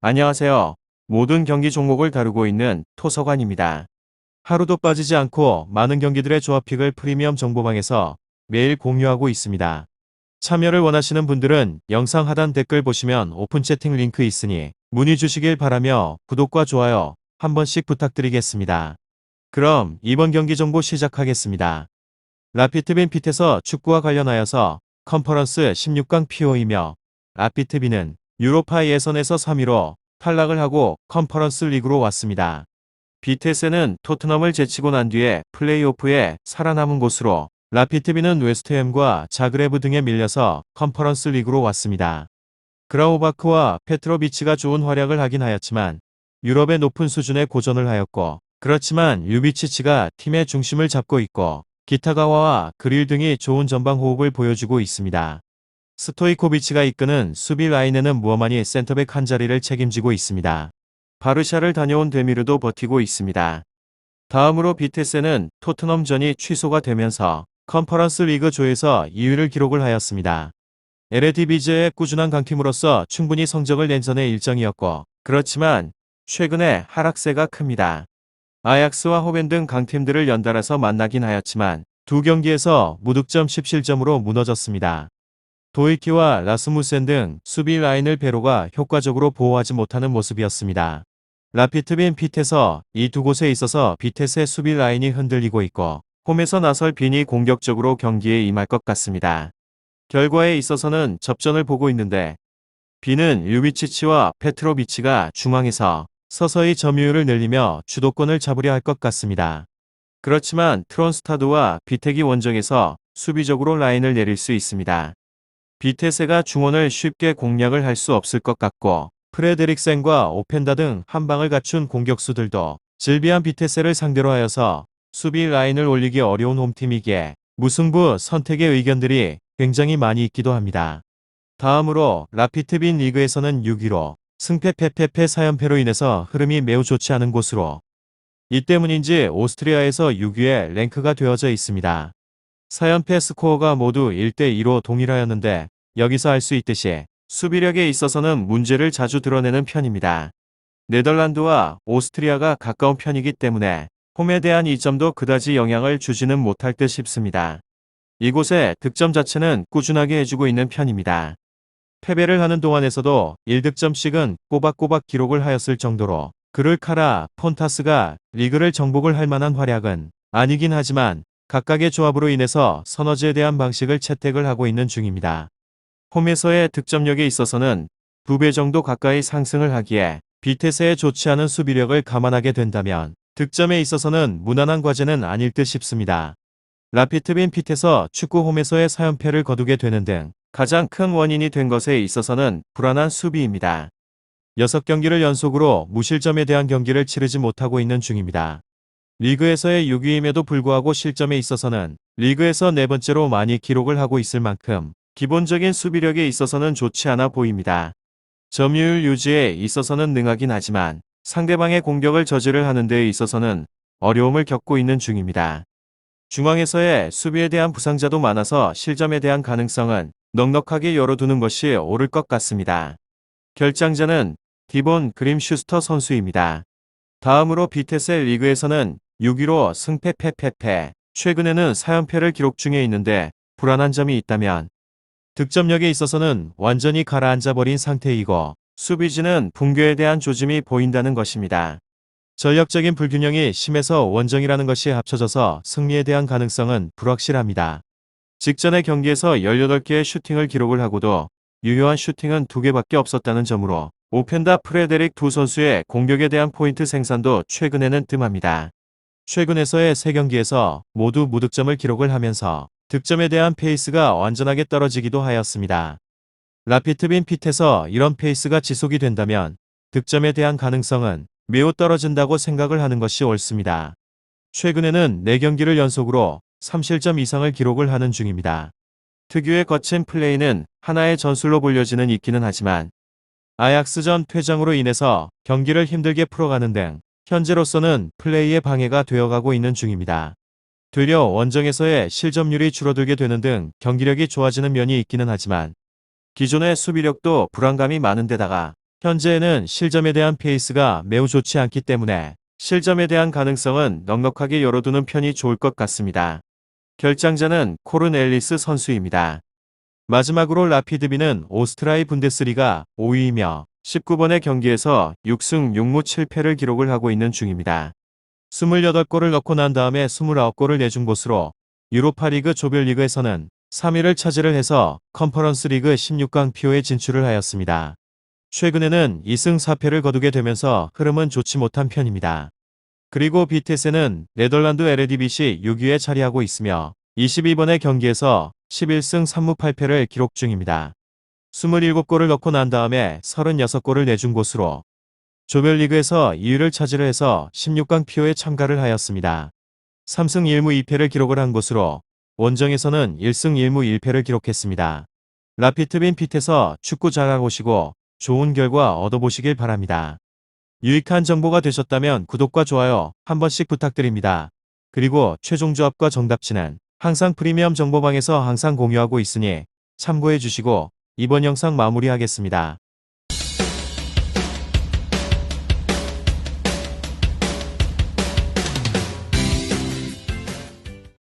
안녕하세요. 모든 경기 종목을 다루고 있는 토서관입니다. 하루도 빠지지 않고 많은 경기들의 조합픽을 프리미엄 정보방에서 매일 공유하고 있습니다. 참여를 원하시는 분들은 영상 하단 댓글 보시면 오픈 채팅 링크 있으니 문의 주시길 바라며 구독과 좋아요 한 번씩 부탁드리겠습니다. 그럼 이번 경기 정보 시작하겠습니다. 라피트빈 핏에서 축구와 관련하여서 컨퍼런스 16강 PO이며 라피트빈은 유로파 예선에서 3위로 탈락을 하고 컨퍼런스 리그로 왔습니다. 비테스는 토트넘을 제치고 난 뒤에 플레이오프에 살아남은 곳으로 라피트빈은 웨스트햄과 자그레브 등에 밀려서 컨퍼런스 리그로 왔습니다. 그라우바크와 페트로비치가 좋은 활약을 하긴 하였지만 유럽의 높은 수준의 고전을 하였고 그렇지만 유비치치가 팀의 중심을 잡고 있고 기타가와와 그릴 등이 좋은 전방 호흡을 보여주고 있습니다. 스토이코비치가 이끄는 수비 라인에는 무어만이 센터백 한 자리를 책임지고 있습니다. 바르샤를 다녀온 데미르도 버티고 있습니다. 다음으로 비테스는 토트넘전이 취소가 되면서 컨퍼런스 리그 조에서 2위를 기록을 하였습니다. 에레디비제의 꾸준한 강팀으로서 충분히 성적을 낸 전의 일정이었고 그렇지만 최근에 하락세가 큽니다. 아약스와 호벤 등 강팀들을 연달아서 만나긴 하였지만 두 경기에서 무득점 17점으로 무너졌습니다. 도이키와 라스무센 등 수비 라인을 베로가 효과적으로 보호하지 못하는 모습이었습니다. 라피트빈 핏에서 이 두 곳에 있어서 비텟의 수비 라인이 흔들리고 있고 홈에서 나설 빈이 공격적으로 경기에 임할 것 같습니다. 결과에 있어서는 접전을 보고 있는데 빈은 유비치치와 페트로비치가 중앙에서 서서히 점유율을 늘리며 주도권을 잡으려 할 것 같습니다. 그렇지만 트론스타드와 비텍이 원정에서 수비적으로 라인을 내릴 수 있습니다. 비테세가 중원을 쉽게 공략을 할 수 없을 것 같고 프레데릭센과 오펜다 등 한방을 갖춘 공격수들도 질비한 비테세를 상대로 하여서 수비 라인을 올리기 어려운 홈팀이기에 무승부 선택의 의견들이 굉장히 많이 있기도 합니다. 다음으로 라피트빈 리그에서는 6위로 승패 패패패 4연패로 인해서 흐름이 매우 좋지 않은 곳으로 이 때문인지 오스트리아에서 6위에 랭크가 되어져 있습니다. 4연패 스코어가 모두 1대2로 동일하였는데 여기서 알 수 있듯이 수비력에 있어서는 문제를 자주 드러내는 편입니다. 네덜란드와 오스트리아가 가까운 편이기 때문에 홈에 대한 이점도 그다지 영향을 주지는 못할 듯 싶습니다. 이곳의 득점 자체는 꾸준하게 해주고 있는 편입니다. 패배를 하는 동안에서도 1득점씩은 꼬박꼬박 기록을 하였을 정도로 그를카라, 폰타스가 리그를 정복을 할 만한 활약은 아니긴 하지만 각각의 조합으로 인해서 서너지에 대한 방식을 채택을 하고 있는 중입니다. 홈에서의 득점력에 있어서는 2배 정도 가까이 상승을 하기에 비테스의 좋지 않은 수비력을 감안하게 된다면 득점에 있어서는 무난한 과제는 아닐 듯 싶습니다. 라피트빈 핏에서 축구 홈에서의 4연패를 거두게 되는 등 가장 큰 원인이 된 것에 있어서는 불안한 수비입니다. 6경기를 연속으로 무실점에 대한 경기를 치르지 못하고 있는 중입니다. 리그에서의 6위임에도 불구하고 실점에 있어서는 리그에서 네 번째로 많이 기록을 하고 있을 만큼 기본적인 수비력에 있어서는 좋지 않아 보입니다. 점유율 유지에 있어서는 능하긴 하지만 상대방의 공격을 저지를 하는 데 있어서는 어려움을 겪고 있는 중입니다. 중앙에서의 수비에 대한 부상자도 많아서 실점에 대한 가능성은 넉넉하게 열어두는 것이 옳을 것 같습니다. 결장자는 디본 그림 슈스터 선수입니다. 다음으로 비테스 리그에서는 6위로 승패 패패패 최근에는 4연패를 기록 중에 있는데 불안한 점이 있다면 득점력에 있어서는 완전히 가라앉아버린 상태이고 수비진은 붕괴에 대한 조짐이 보인다는 것입니다. 전력적인 불균형이 심해서 원정이라는 것이 합쳐져서 승리에 대한 가능성은 불확실합니다. 직전의 경기에서 18개의 슈팅을 기록을 하고도 유효한 슈팅은 2개밖에 없었다는 점으로 오펜다 프레데릭 두 선수의 공격에 대한 포인트 생산도 최근에는 뜸합니다. 최근에서의 3경기에서 모두 무득점을 기록을 하면서 득점에 대한 페이스가 완전하게 떨어지기도 하였습니다. 라피트빈 핏에서 이런 페이스가 지속이 된다면 득점에 대한 가능성은 매우 떨어진다고 생각을 하는 것이 옳습니다. 최근에는 4경기를 연속으로 3실점 이상을 기록을 하는 중입니다. 특유의 거친 플레이는 하나의 전술로 보여지는 있기는 하지만 아약스전 퇴장으로 인해서 경기를 힘들게 풀어가는 등 현재로서는 플레이의 방해가 되어가고 있는 중입니다. 되려 원정에서의 실점률이 줄어들게 되는 등 경기력이 좋아지는 면이 있기는 하지만 기존의 수비력도 불안감이 많은 데다가 현재에는 실점에 대한 페이스가 매우 좋지 않기 때문에 실점에 대한 가능성은 넉넉하게 열어두는 편이 좋을 것 같습니다. 결장자는 코른 앨리스 선수입니다. 마지막으로 라피드비는 오스트라이 분데스리가 5위이며 19번의 경기에서 6승 6무 7패를 기록을 하고 있는 중입니다. 28골을 넣고 난 다음에 29골을 내준 곳으로 유로파리그 조별리그에서는 3위를 차지를 해서 컨퍼런스 리그 16강 PO에 진출을 하였습니다. 최근에는 2승 4패를 거두게 되면서 흐름은 좋지 못한 편입니다. 그리고 비테세는 네덜란드 에레디비시 6위에 자리하고 있으며 22번의 경기에서 11승 3무 8패를 기록 중입니다. 27골을 넣고 난 다음에 36골을 내준 곳으로 조별리그에서 2위를 차지를 해서 16강 PO에 참가를 하였습니다. 3승 1무 2패를 기록을 한 곳으로 원정에서는 1승 1무 1패를 기록했습니다. 라피트빈 핏에서 축구 잘하고 오시고 좋은 결과 얻어보시길 바랍니다. 유익한 정보가 되셨다면 구독과 좋아요 한 번씩 부탁드립니다. 그리고 최종 조합과 정답치는 항상 프리미엄 정보방에서 항상 공유하고 있으니 참고해 주시고 이번 영상 마무리하겠습니다.